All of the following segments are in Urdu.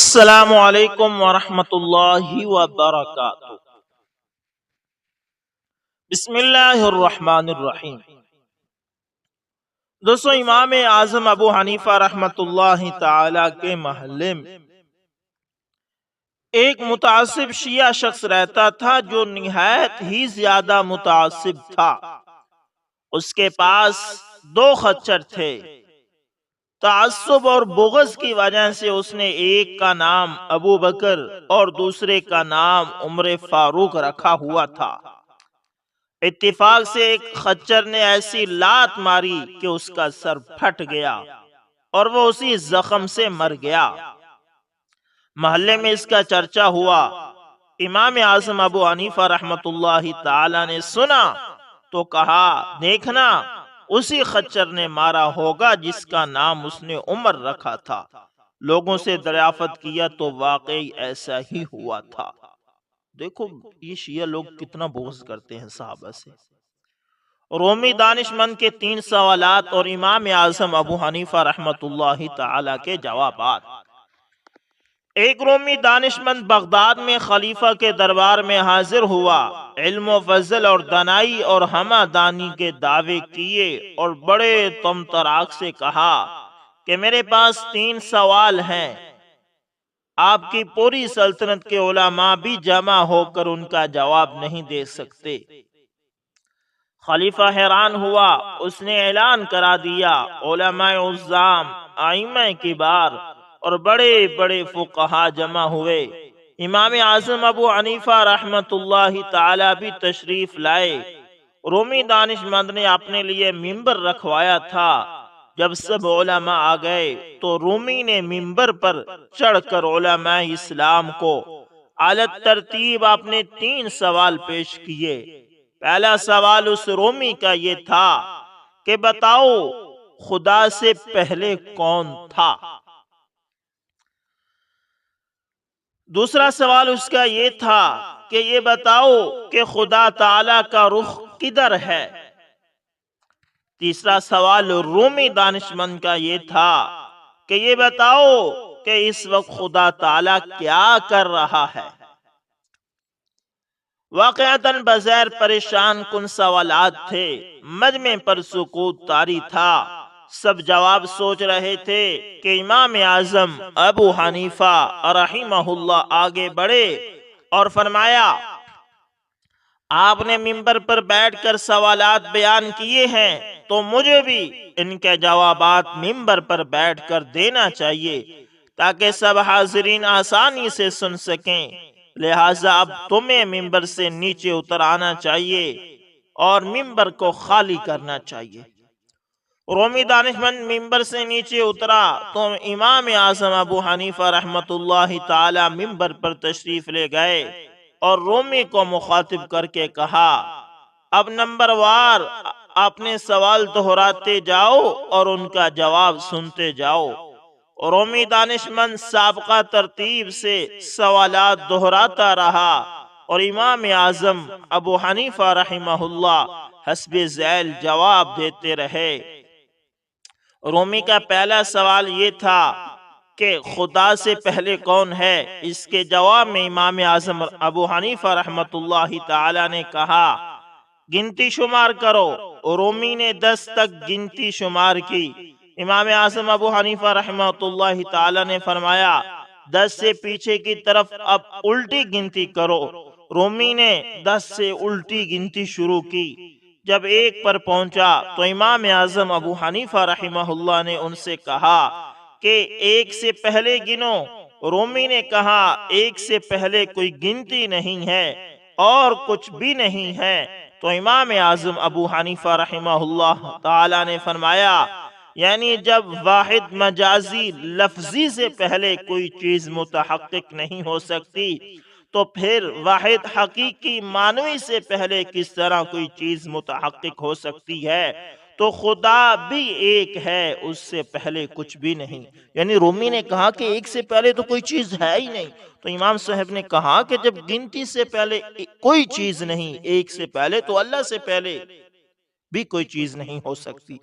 السلام علیکم ورحمۃ اللہ وبرکاتہ۔ بسم اللہ الرحمن الرحیم۔ دوستو، امام اعظم ابو حنیفہ رحمۃ اللہ تعالی کے محلے میں ایک متعصب شیعہ شخص رہتا تھا جو نہایت ہی زیادہ متعصب تھا۔ اس کے پاس دو خچر تھے۔ تعصب اور بغض کی وجہ سے اس نے ایک کا نام ابو بکر اور دوسرے کا نام عمر فاروق رکھا ہوا تھا۔ اتفاق سے ایک خچر نے ایسی لات ماری کہ اس کا سر پھٹ گیا اور وہ اسی زخم سے مر گیا۔ محلے میں اس کا چرچا ہوا۔ امام اعظم ابو حنیفہ رحمۃ اللہ تعالی نے سنا تو کہا، دیکھنا اسی خچر نے مارا ہوگا جس کا نام اس نے عمر رکھا تھا۔ لوگوں سے دریافت کیا تو واقعی ایسا ہی ہوا تھا۔ دیکھو یہ شیعہ لوگ کتنا بغض کرتے ہیں صحابہ سے۔ رومی دانش مند کے 3 سوالات اور امام اعظم ابو حنیفہ رحمۃ اللہ تعالی کے جوابات۔ ایک رومی دانش مند بغداد میں خلیفہ کے دربار میں حاضر ہوا، علم و فضل اور دانائی اور ہمدانی کے دعوے کیے اور بڑے طمطراق سے کہا کہ میرے پاس 3 سوال ہیں۔ آپ کی پوری سلطنت کے علماء بھی جمع ہو کر ان کا جواب نہیں دے سکتے۔ خلیفہ حیران ہوا۔ اس نے اعلان کرا دیا، علماء عظام، ائمہ کبار اور بڑے بڑے فقہا جمع ہوئے۔ امام اعظم ابو حنیفہ رحمۃ اللہ تعالی بھی تشریف لائے۔ رومی دانش مند نے اپنے لیے ممبر رکھوایا تھا۔ جب سب علماء آ گئے تو رومی نے ممبر پر چڑھ کر علماء اسلام کو اعلی ترتیب اپنے 3 سوال پیش کیے۔ پہلا سوال اس رومی کا یہ تھا کہ بتاؤ خدا سے پہلے کون تھا؟ دوسرا سوال اس کا یہ تھا کہ یہ بتاؤ کہ خدا تعالی کا رخ کدھر ہے؟ تیسرا سوال رومی دانش مند کا یہ تھا کہ یہ بتاؤ کہ اس وقت خدا تعالی کیا کر رہا ہے؟ واقعتاً بظاہر پریشان کن سوالات تھے۔ مجمع پر سکوت طاری تھا۔ سب جواب سوچ رہے تھے کہ امام اعظم ابو حنیفہ رحمہ اللہ آگے بڑھے اور فرمایا، آپ نے ممبر پر بیٹھ کر سوالات بیان کیے ہیں تو مجھے بھی ان کے جوابات ممبر پر بیٹھ کر دینا چاہیے تاکہ سب حاضرین آسانی سے سن سکیں۔ لہٰذا اب تمہیں ممبر سے نیچے اتر آنا چاہیے اور ممبر کو خالی کرنا چاہیے۔ رومی دانش مند ممبر سے نیچے اترا تو امام اعظم ابو حنیفہ رحمۃ اللہ تعالی ممبر پر تشریف لے گئے اور رومی کو مخاطب کر کے کہا، اب نمبر وار اپنے سوال دہراتے جاؤ اور ان کا جواب سنتے جاؤ۔ رومی دانش مند سابقہ ترتیب سے سوالات دہراتا رہا اور امام اعظم ابو حنیفہ رحمہ اللہ حسب ذیل جواب دیتے رہے۔ رومی کا پہلا سوال یہ تھا کہ خدا سے پہلے کون ہے؟ اس کے جواب میں امام اعظم ابو حنیفہ رحمۃ اللہ تعالی نے کہا، گنتی شمار کرو۔ رومی نے 10 تک گنتی شمار کی۔ امام اعظم ابو حنیفہ رحمۃ اللہ تعالی نے فرمایا، 10 سے پیچھے کی طرف اب الٹی گنتی کرو۔ رومی نے 10 سے الٹی گنتی شروع کی۔ جب 1 پر پہنچا تو امام اعظم ابو حنیفہ رحمہ اللہ نے ان سے کہا کہ 1 سے پہلے گنو۔ رومی نے کہا، 1 سے پہلے کوئی گنتی نہیں ہے اور کچھ بھی نہیں ہے۔ تو امام اعظم ابو حنیفہ رحمہ اللہ تعالی نے فرمایا، یعنی جب واحد مجازی لفظی سے پہلے کوئی چیز متحقق نہیں ہو سکتی تو پھر واحد حقیقی معنوی سے پہلے کس طرح کوئی چیز متحقق ہو سکتی ہے؟ تو خدا بھی ایک ہے، اس سے پہلے کچھ بھی نہیں۔ یعنی رومی نے کہا کہ 1 سے پہلے تو کوئی چیز ہے ہی نہیں۔ تو امام صاحب نے کہا کہ جب گنتی سے پہلے کوئی چیز نہیں، 1 سے پہلے تو اللہ سے پہلے بھی کوئی چیز نہیں ہو سکتی۔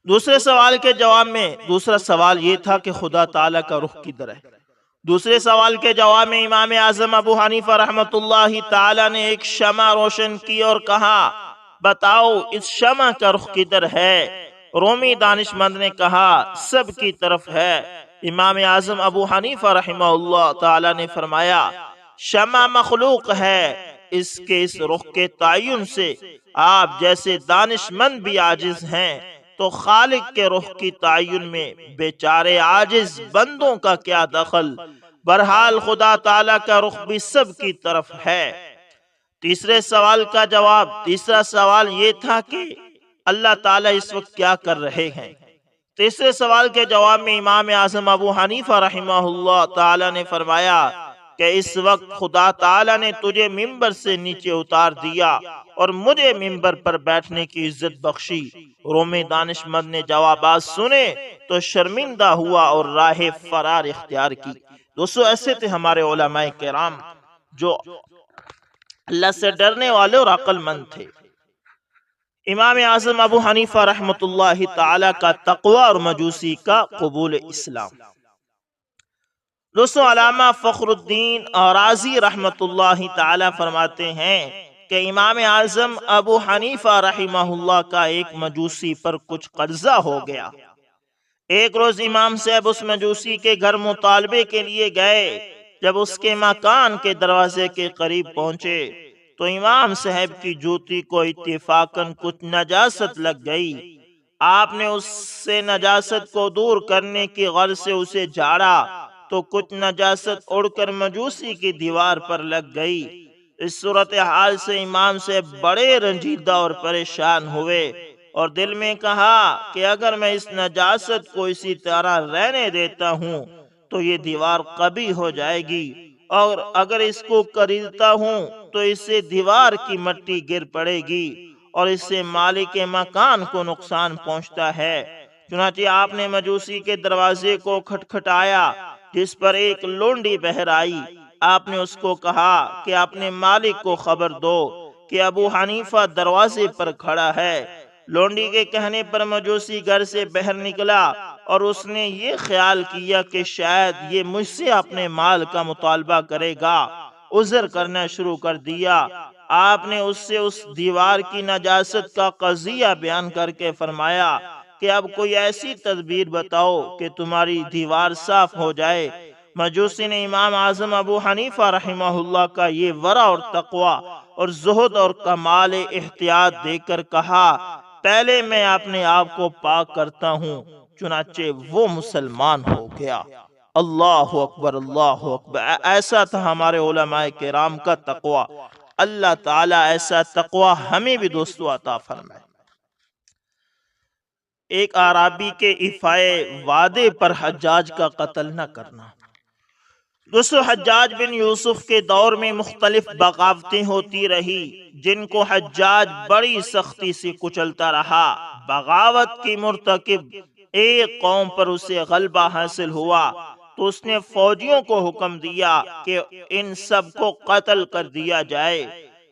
دوسرے سوال کے جواب میں دوسرا سوال یہ تھا کہ خدا تعالیٰ کا رخ کدھر ہے؟ دوسرے سوال کے جواب میں امام اعظم ابو حنیفہ رحمۃ اللہ تعالیٰ نے ایک شمع روشن کی اور کہا بتاؤ اس شمع کا رخ کدھر ہے؟ رومی دانش مند نے کہا سب کی طرف ہے۔ امام اعظم ابو حنیفہ رحمہ اللہ تعالیٰ نے فرمایا شمع مخلوق ہے، اس رخ کے تعین سے آپ جیسے دانش مند بھی عاجز ہیں، تو خالق کے رخ کی تعین میں بیچارے عاجز بندوں کا کیا دخل؟ بہرحال خدا تعالیٰ کا رخ بھی سب کی طرف ہے۔ تیسرے سوال کا جواب، تیسرا سوال یہ تھا کہ اللہ تعالیٰ اس وقت کیا کر رہے ہیں؟ تیسرے سوال کے جواب میں امام اعظم ابو حنیفہ رحمہ اللہ تعالیٰ نے فرمایا کہ اس وقت خدا تعالیٰ نے تجھے ممبر سے نیچے اتار دیا اور مجھے ممبر پر بیٹھنے کی عزت بخشی۔ رومی دانش مند نے جوابات سنے تو شرمندہ ہوا اور راہ فرار اختیار کی۔ دوستو ایسے تھے ہمارے علماء کرام جو اللہ سے ڈرنے والے اور عقل مند تھے۔ امام اعظم ابو حنیفہ رحمۃ اللہ تعالی کا تقوی اور مجوسی کا قبول اسلام۔ دوستو علامہ فخر الدین رازی رحمۃ اللہ تعالی فرماتے ہیں کہ امام اعظم ابو حنیفہ رحمہ اللہ کا ایک مجوسی پر کچھ قرضہ ہو گیا۔ ایک روز امام صاحب اس مجوسی کے گھر مطالبے کے لیے گئے۔ جب اس کے مکان کے دروازے کے قریب پہنچے تو امام صاحب کی جوتی کو اتفاقاً کچھ نجاست لگ گئی۔ آپ نے اس سے نجاست کو دور کرنے کی غرض سے اسے جھاڑا تو کچھ نجاست اڑ کر مجوسی کی دیوار پر لگ گئی۔ اس صورتحال سے امام صاحب بڑے رنجیدہ اور پریشان ہوئے اور دل میں کہا کہ اگر میں اس نجاست کو اسی طرح رہنے دیتا ہوں تو یہ دیوار قبیح ہو جائے گی، اور اگر اس کو خریدتا ہوں تو اس سے دیوار کی مٹی گر پڑے گی اور اس سے مالک مکان کو نقصان پہنچتا ہے۔ چنانچہ آپ نے مجوسی کے دروازے کو کھٹکھٹایا، جس پر ایک لونڈی بہر آئی۔ آپ نے اس کو کہا کہ اپنے مالک کو خبر دو کہ ابو حنیفہ دروازے پر کھڑا ہے۔ لونڈی کے کہنے پر مجوسی گھر سے باہر نکلا اور اس نے یہ خیال کیا کہ شاید یہ مجھ سے اپنے مال کا مطالبہ کرے گا۔ عذر کرنا شروع کر دیا۔ آپ نے اس سے اس دیوار کی نجاست کا قضیہ بیان کر کے فرمایا کہ اب کوئی ایسی تدبیر بتاؤ کہ تمہاری دیوار صاف ہو جائے۔ مجوسی نے امام اعظم ابو حنیفہ رحمہ اللہ کا یہ ورع اور تقوی اور زہد اور کمال احتیاط دیکھ کر کہا پہلے میں اپنے آپ کو پاک کرتا ہوں۔ چنانچہ وہ مسلمان ہو گیا۔ اللہ اکبر، اللہ اکبر۔ ایسا تھا ہمارے علماء کرام کا تقوی۔ اللہ تعالیٰ ایسا تقوی ہمیں بھی دوستو عطا فرمائے۔ ایک اعرابی کے افائے وعدے پر حجاج کا قتل نہ کرنا۔ دوستو حجاج بن یوسف کے دور میں مختلف بغاوتیں ہوتی رہی جن کو حجاج بڑی سختی سے کچلتا رہا۔ بغاوت کی مرتکب ایک قوم پر اسے غلبہ حاصل ہوا تو اس نے فوجیوں کو حکم دیا کہ ان سب کو قتل کر دیا جائے۔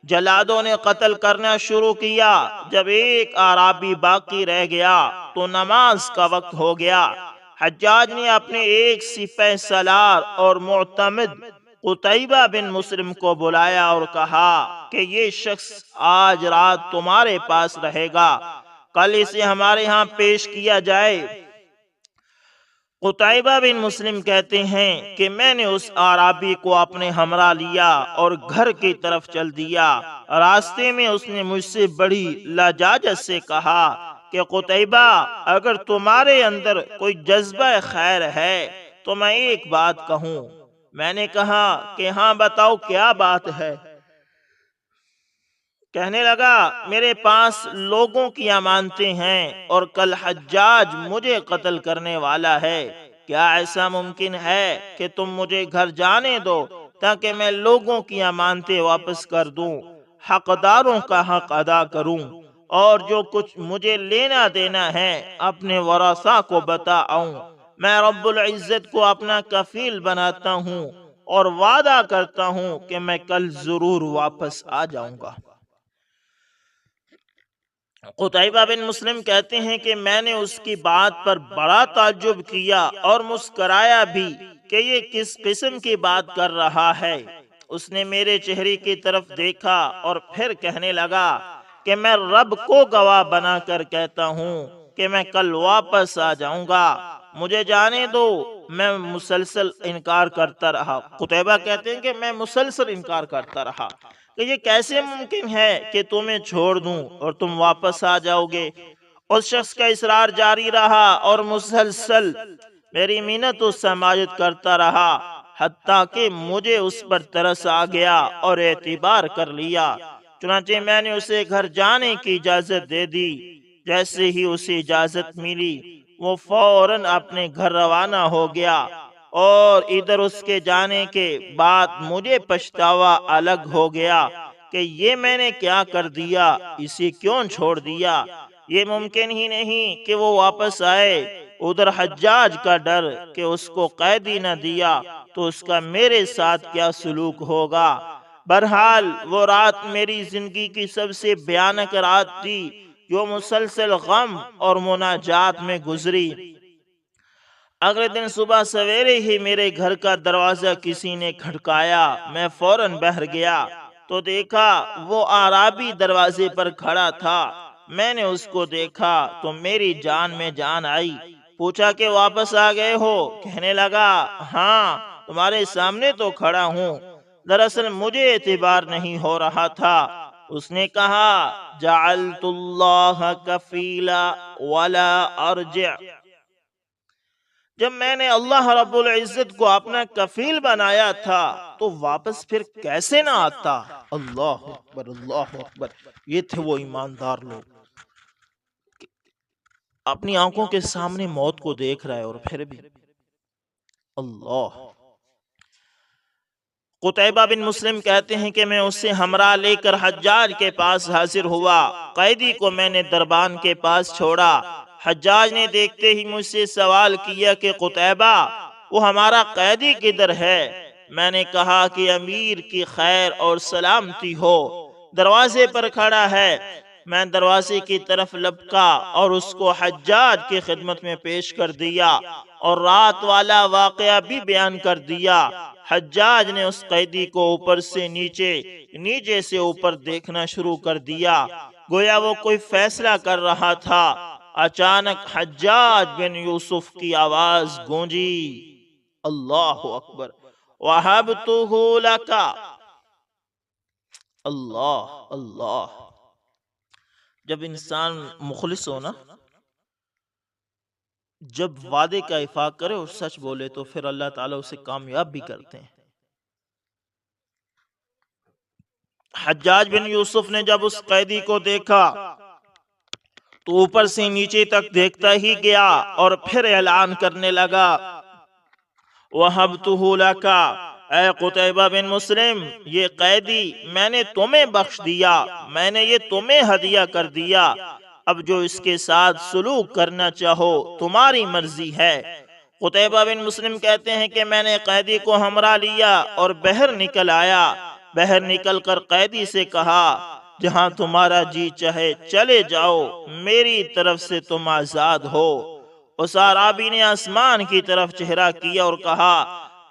جلادوں نے قتل کرنا شروع کیا۔ جب ایک اعرابی باقی رہ گیا تو نماز کا وقت ہو گیا۔ حجاج نے اپنے ایک سپہ سالار اور معتمد قتیبہ بن مسلم کو بلایا اور کہا کہ یہ شخص آج رات تمہارے پاس رہے گا، کل اسے ہمارے ہاں پیش کیا جائے۔ قتیبہ بن مسلم کہتے ہیں کہ میں نے اس اعرابی کو اپنے ہمراہ لیا اور گھر کی طرف چل دیا۔ راستے میں اس نے مجھ سے بڑی لجاجت سے کہا کہ قتیبہ اگر تمہارے اندر کوئی جذبہ خیر ہے تو میں ایک بات کہوں۔ میں نے کہا کہ ہاں بتاؤ کیا بات ہے؟ کہنے لگا میرے پاس لوگوں کی امانتیں ہیں اور کل حجاج مجھے قتل کرنے والا ہے۔ کیا ایسا ممکن ہے کہ تم مجھے گھر جانے دو تاکہ میں لوگوں کی امانتیں واپس کر دوں، حقداروں کا حق ادا کروں، اور جو کچھ مجھے لینا دینا ہے اپنے ورثاء کو بتا آؤں؟ میں رب العزت کو اپنا کفیل بناتا ہوں اور وعدہ کرتا ہوں کہ میں کل ضرور واپس آ جاؤں گا۔ قتیبہ بن مسلم کہتے ہیں کہ میں نے اس کی بات پر بڑا تعجب کیا اور مسکرایا بھی کہ یہ کس قسم کی بات کر رہا ہے۔ اس نے میرے چہرے کی طرف دیکھا اور پھر کہنے لگا کہ میں رب کو گواہ بنا کر کہتا ہوں کہ میں کل واپس آ جاؤں گا، مجھے جانے دو۔ میں مسلسل انکار کرتا رہا۔ قتیبہ کہتے ہیں کہ میں مسلسل انکار کرتا رہا کہ یہ کیسے ممکن ہے کہ تمہیں چھوڑ دوں اور تم واپس آ جاؤ گے۔ اس شخص کا اصرار جاری رہا اور مسلسل میری منت و سماجت کرتا رہا، حتیٰ کہ مجھے اس پر ترس آ گیا اور اعتبار کر لیا۔ چنانچہ میں نے اسے گھر جانے کی اجازت دے دی۔ جیسے ہی اسے اجازت ملی وہ فوراً اپنے گھر روانہ ہو گیا، اور ادھر اس کے جانے کے بعد مجھے پچھتاوا الگ ہو گیا کہ یہ میں نے کیا کر دیا، اسے کیوں چھوڑ دیا۔ یہ ممکن ہی نہیں کہ وہ واپس آئے۔ ادھر حجاج کا ڈر کہ اس کو قیدی نہ دیا تو اس کا میرے ساتھ کیا سلوک ہوگا۔ بہرحال وہ رات میری زندگی کی سب سے بھیانک رات تھی، جو مسلسل غم اور مناجات میں گزری۔ اگلے دن صبح سویرے ہی میرے گھر کا دروازہ کسی نے کھٹکایا۔ میں فوراً باہر گیا تو دیکھا وہ اعرابی دروازے پر کھڑا تھا۔ میں نے اس کو دیکھا تو میری جان میں جان آئی۔ پوچھا کہ واپس آ گئے ہو؟ کہنے لگا ہاں، تمہارے سامنے تو کھڑا ہوں۔ دراصل مجھے اعتبار نہیں ہو رہا تھا۔ اس نے کہا جعلت اللہ کفیلا ولا ارجع، جب میں نے اللہ رب العزت کو اپنا کفیل بنایا تھا تو واپس پھر کیسے نہ آتا۔ اللہ اکبر، اللہ اکبر۔ یہ تھے وہ ایماندار لوگ، اپنی آنکھوں کے سامنے موت کو دیکھ رہے اور پھر بھی اللہ۔ قتیبہ بن مسلم کہتے ہیں کہ میں اس سے ہمراہ لے کر حجاج کے پاس حاضر ہوا۔ قیدی کو میں نے دربان کے پاس چھوڑا۔ حجاج نے دیکھتے ہی مجھ سے سوال کیا کہ قتیبہ، وہ ہمارا قیدی کدھر ہے؟ میں نے کہا کہ امیر کی خیر اور سلامتی ہو، دروازے پر کھڑا ہے۔ میں دروازے کی طرف لپکا اور اس کو حجاج کی خدمت میں پیش کر دیا اور رات والا واقعہ بھی بیان کر دیا۔ حجاج نے اس قیدی کو اوپر سے نیچے، نیچے سے اوپر دیکھنا شروع کر دیا، گویا وہ کوئی فیصلہ کر رہا تھا۔ اچانک حجاج بن یوسف کی آواز گونجی، اللہ اکبر، وَحَبْتُهُ لَكَ۔ اللہ اللہ۔ جب انسان مخلص ہو نا، جب وعدے کا افاق کرے اور سچ بولے تو پھر اللہ تعالیٰ اسے کامیاب بھی کرتے ہیں۔ حجاج بن یوسف نے جب اس قیدی کو دیکھا تو اوپر سے نیچے تک دیکھتا ہی گیا اور پھر اعلان کرنے لگا وَحَبْتُهُ لَكَ، اے قتیبہ بن مسلم، یہ قیدی میں نے تمہیں بخش دیا، میں نے یہ تمہیں ہدیہ کر دیا۔ اب جو اس کے ساتھ سلوک کرنا چاہو تمہاری مرضی ہے۔ قتیبہ بن مسلم کہتے ہیں کہ میں نے قیدی کو ہمراہ لیا اور باہر نکل آیا۔ باہر نکل کر قیدی سے کہا جہاں تمہارا جی چاہے چلے جاؤ، میری طرف سے تم آزاد ہو۔ اس اعرابی نے آسمان کی طرف چہرہ کیا اور کہا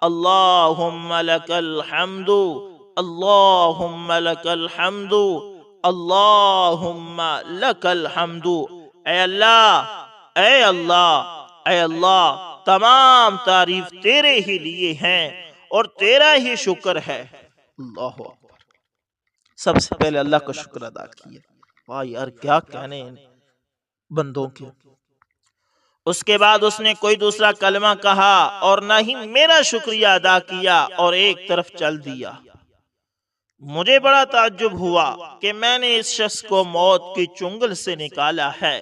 اللہم لک الحمد، اللہم لک الحمد، اللہم لک الحمد۔ اے اللہ، اے اللہ، اے اللہ، تمام تعریف تیرے ہی لیے ہیں اور تیرا ہی شکر ہے۔ اللہ اکبر۔ سب سے پہلے اللہ کا شکر ادا کیا۔ واہ یار، کیا کہنے ان بندوں کے۔ اس کے بعد اس نے کوئی دوسرا کلمہ کہا اور نہ ہی میرا شکریہ ادا کیا اور ایک طرف چل دیا۔ مجھے بڑا تعجب ہوا کہ میں نے اس شخص کو موت کی چنگل سے نکالا ہے،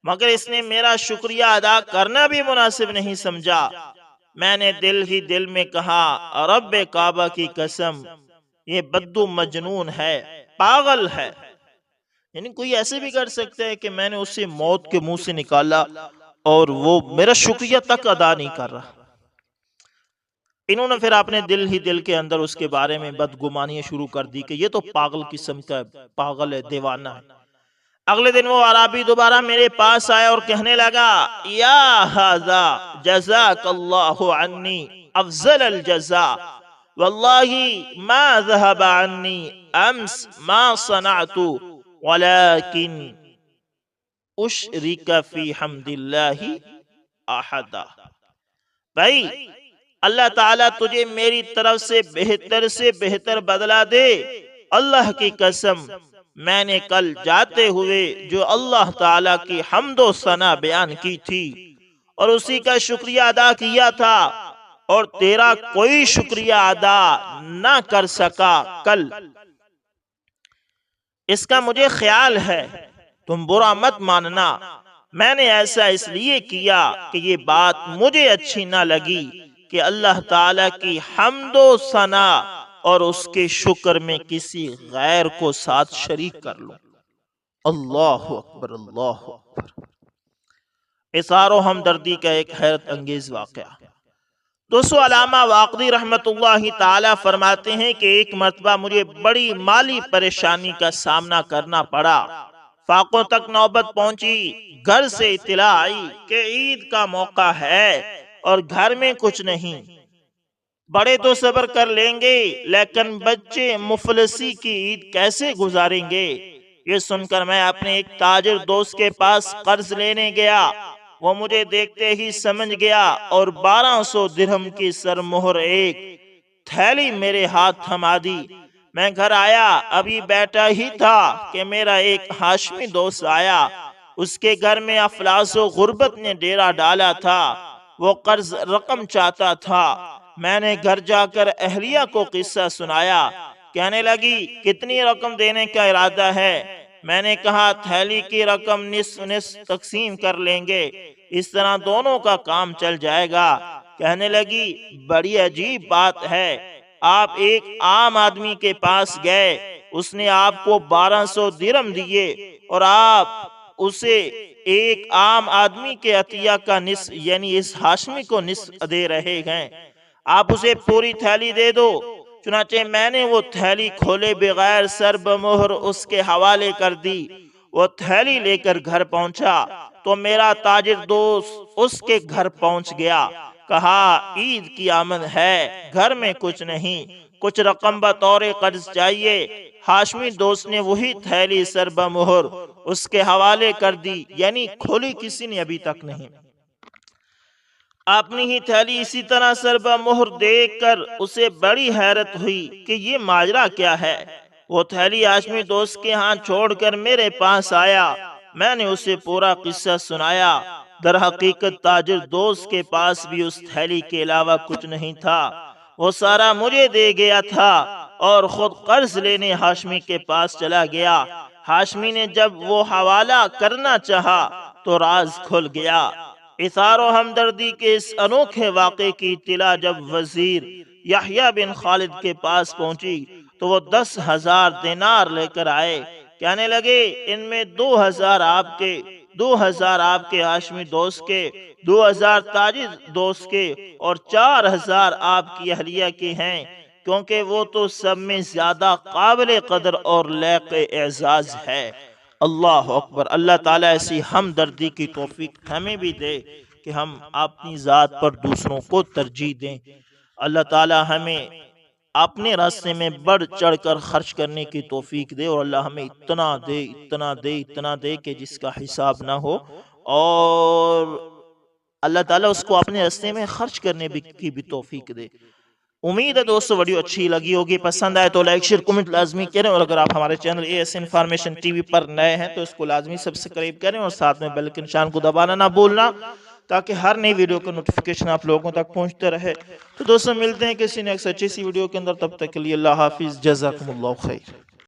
مگر اس نے میرا شکریہ ادا کرنا بھی مناسب نہیں سمجھا۔ میں نے دل ہی دل میں کہا رب کعبہ کی قسم، یہ بدو مجنون ہے، پاگل ہے۔ یعنی کوئی ایسے بھی کر سکتا ہے کہ میں نے اسے موت کے منہ سے نکالا اور وہ میرا شکریہ تک ادا نہیں کر رہا۔ انہوں نے پھر اپنے دل ہی دل کے اندر اس کے بارے میں بدگمانیاں شروع کر دی کہ یہ تو پاگل قسم کا ہے، پاگل ہے، دیوانہ ہے۔ اگلے دن وہ عرابی دوبارہ میرے پاس آیا اور کہنے لگا یا ھذا جزاک اللہ عنی افضل الجزاء واللہ ما ذهب عنی امس ما صنعت ولكن اشرک فی حمد اللہ احدا۔ بھائی اللہ تعالیٰ تجھے میری طرف سے بہتر بدلہ دے۔ اللہ کی قسم میں نے کل جاتے ہوئے جو اللہ تعالیٰ کی حمد و ثنا بیان کی تھی اور اسی کا شکریہ ادا کیا تھا، اور تیرا کوئی شکریہ ادا نہ کر سکا کل، اس کا مجھے خیال ہے، تم برا مت ماننا۔ میں نے ایسا اس لیے کیا کہ یہ بات مجھے اچھی نہ لگی کہ اللہ تعالیٰ کی حمد و ثنا اور اس کے شکر میں کسی غیر کو ساتھ شریک کر لوں۔ اللہ اکبر، اللہ اکبر۔ اظہار و ہمدردی کا ایک حیرت انگیز واقعہ۔ دوستو علامہ واقدی رحمت اللہ تعالی فرماتے ہیں کہ ایک مرتبہ مجھے بڑی مالی پریشانی کا سامنا کرنا پڑا، فاقوں تک نوبت پہنچی، گھر سے اطلاع آئی کہ عید کا موقع ہے اور گھر میں کچھ نہیں۔ بڑے تو صبر کر لیں گے لیکن بچے مفلسی کی عید کیسے گزاریں گے؟ یہ سن کر میں اپنے ایک تاجر دوست کے پاس قرض لینے گیا۔ وہ مجھے دیکھتے ہی سمجھ گیا اور 1200 درہم کی سرمہر ایک تھیلی میرے ہاتھ تھما دی۔ میں گھر آیا، ابھی بیٹھا ہی تھا کہ میرا ایک ہاشمی دوست آیا۔ اس کے گھر میں افلاس و غربت نے ڈیرا ڈالا تھا، وہ قرض رقم چاہتا تھا۔ میں نے گھر جا کر اہلیہ کو قصہ سنایا، کہنے لگی کتنی رقم دینے کا ارادہ ہے؟ میں نے کہا تھیلی کی رقم نصف نصف تقسیم کر لیں گے، اس طرح دونوں کا کام چل جائے گا۔ کہنے لگی بڑی عجیب بات ہے، آپ ایک عام آدمی کے پاس گئے، اس نے آپ کو 1200 درہم دیے اور آپ اسے ایک عام آدمی کے عطیہ کا نصف یعنی اس ہاشمی کو نصف دے رہے ہیں، آپ اسے پوری تھیلی دے دو۔ چنانچہ میں نے وہ تھیلی کھولے بغیر سر بمہر اس کے حوالے کر دی۔ وہ تھیلی لے کر گھر پہنچا تو میرا تاجر دوست اس کے گھر پہنچ گیا۔ کہا عید کی آمد ہے، گھر میں کچھ نہیں، کچھ رقم بطور قرض چاہیے۔ ہاشمی دوست نے وہی تھیلی سر بمہر اس کے حوالے کر دی، یعنی کھولی کسی نے ابھی تک نہیں۔ اپنی ہی تھیلی اسی طرح سر بمہر دیکھ کر اسے بڑی حیرت ہوئی کہ یہ ماجرا کیا ہے۔ وہ تھیلی ہاشمی دوست کے ہاں چھوڑ کر میرے پاس آیا، میں نے اسے پورا قصہ سنایا۔ در حقیقت تاجر دوست کے پاس بھی اس تھیلی کے علاوہ کچھ نہیں تھا، وہ سارا مجھے دے گیا تھا اور خود قرض لینے ہاشمی کے پاس چلا گیا۔ ہاشمی نے جب وہ حوالہ کرنا چاہا تو راز کھل گیا۔ اثار و ہمدردی کے اس انوکھے واقعے کی اطلاع جب وزیر یحییٰ بن خالد کے پاس پہنچی تو وہ 10,000 دینار لے کر آئے، کہنے لگے ان میں 2,000 آپ کے، 2,000 آپ کے ہاشمی دوست کے، 2,000 تاجر دوست کے اور 4,000 آپ کی اہلیہ کے ہیں، کیونکہ وہ تو سب میں زیادہ قابل قدر اور لائق اعزاز ہے۔ اللہ اکبر۔ اللہ تعالیٰ ایسی ہمدردی کی توفیق ہمیں بھی دے کہ ہم اپنی ذات پر دوسروں کو ترجیح دیں۔ اللہ تعالیٰ ہمیں اپنے راستے میں بڑھ چڑھ کر خرچ کرنے کی توفیق دے، اور اللہ ہمیں اتنا دے کہ جس کا حساب نہ ہو، اور اللہ تعالیٰ اس کو اپنے راستے میں خرچ کرنے کی بھی توفیق دے۔ امید ہے دوستو ویڈیو اچھی لگی ہوگی، پسند آئے تو لائک شیئر کمنٹ لازمی کریں، اور اگر آپ ہمارے channel AS information T V پر نئے ہیں تو اس کو لازمی سبسکرائب کریں اور ساتھ میں بیل کے نشان کو دبانا نہ بھولنا، تاکہ ہر نئی ویڈیو کا نوٹیفیکیشن آپ لوگوں تک پہنچتے رہے۔ تو دوستو ملتے ہیں کسی نیکسٹ اچھی سی ویڈیو کے اندر، تب تک کے لیے اللہ حافظ، جزاکم اللہ خیر۔